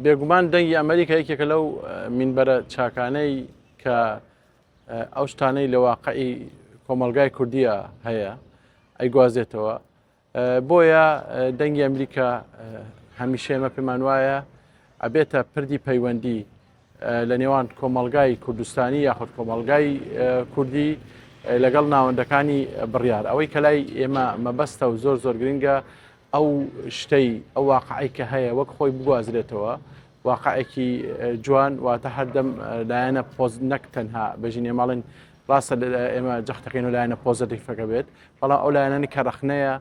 بێگومان دەنگی ئەمریکا یەکێکە لەو مینبەرە چاکانەی کە ئەو شتانەی لە واقعی کۆمەلگای کوردیە هەیە ئەیگوازێتەوە بۆیە دەنگی ئەمریکا هەمیشە ئێمە پێمان وایە ئەبێتە پردی پەیوەندی لە نێوان کۆمەلگای کوردستانی یاخود کۆمەلگای کوردی لەگەڵ ناوەندەکانی بڕیار ئەوەی کە لای ئێمە مەبەستە و زۆر گرنگە ئەو شتەی ئەو واقعی کە هەیە وەک خۆی بگوازرێتەوە واقعێکی جوان واتە هەردەم لایەنە پۆز نەک تەنها بەژینێ ماڵن ڕاستە ئێمە جەختەکەین و لایەنە پۆزتیفەکە بێت بەڵام ئەو لایەنانی کە ڕەخنەیە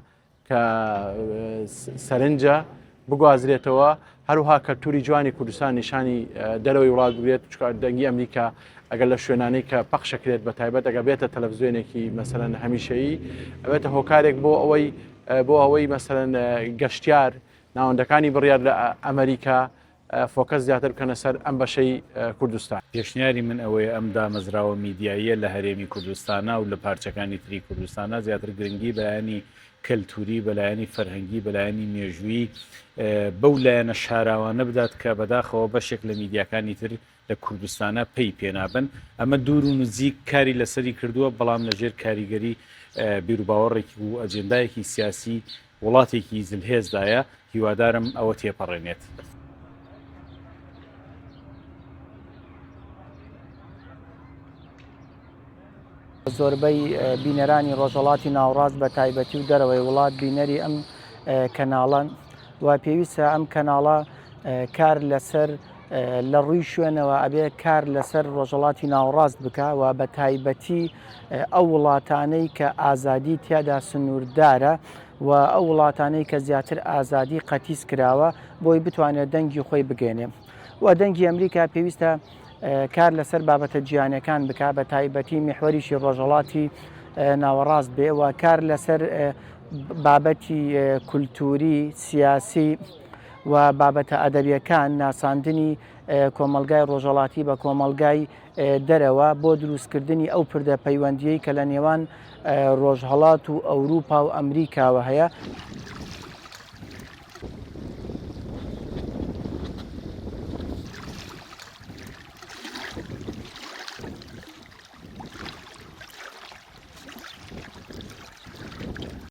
کە سەرنجە بگوازرێتەوە هەروها کەلتوری جوانی کوردستان نیشانی دەرەوەی وڵات بگرێت دەنگی ئەمریکا ئەگەر لە شوێنانەی کە پەخشەکرێت بە تایبەت ئەگە بێتە تەلەڤیزیۆنێکی مەسەلەن هەمیشەیی ئەبێتە هۆکارێک بۆ ئەوەی مەسەلەن گەشتیار ناوەندەکانی بڕیار لە ئەمریکا فۆکەس زیاتر بکەنە سەر ئەم بەشەی کوردستان. پێشنیاری من ئەوەیە ئەم دامەزراوە میدیاییە لە هەرێمی کوردستانە و لە پارچەکانی تری کوردستانە زیاتر گرنگی بەیانی کەلتوری بەلایەنی فەرهەنگی بەلایەنی مێژووی بەو لایەنە شاراوانە بدات کە بەداخەوە بەشێک لە میدیاکانی تر لە کوردستانە پێی پێنابن ئەمە دوور و نزیک کاری لەسەری کردووە بەڵام لەژێر کاریگەری بیرروباوەڕێکی و ئەجێندایەکی سیاسی وڵاتێکی زلهێزدایە هیوادارم ئەوە تێپەڕێنێت. زۆربەی بینەرانی ڕۆژهەڵاتی ناوڕاست بە تایبەتی و دەرەوەی وڵات بینەری ئەم کەناڵان و پێویستە ئەم کەناڵە کار لەسەر لە ڕووی شوێنەوە ئەبێ کار لەسەر ڕۆژهەڵاتی ناوڕاست بکە و بە تایبەتی ئەو وڵاتانەی کە ئازادی تیادا سنووردارە و ئەو وڵاتانەی کە زیاتر ئازادی قەتیس کراوە بۆی بتوانێت دەنگی خۆی بگەێنێ و دەنگی ئەمریکا پێویستە کار لەسەر بابەتە گیانەکان بکە بە تایبەتی میحوەریشی ڕۆژهەڵاتی ناوەڕاست بێ و کار لەسەر بابەتی کولتوری سیاسی و بابەتە ئەدەبیەکان ناساندنی کۆمەلگای ڕۆژهەڵاتی بە کۆمەلگای دەرەوە بۆ دروستکردنی ئەو پردە پەیوەندیەی کە لە نێوان ڕۆژهەڵات و ئەوروپا و ئەمریکاوە هەیە.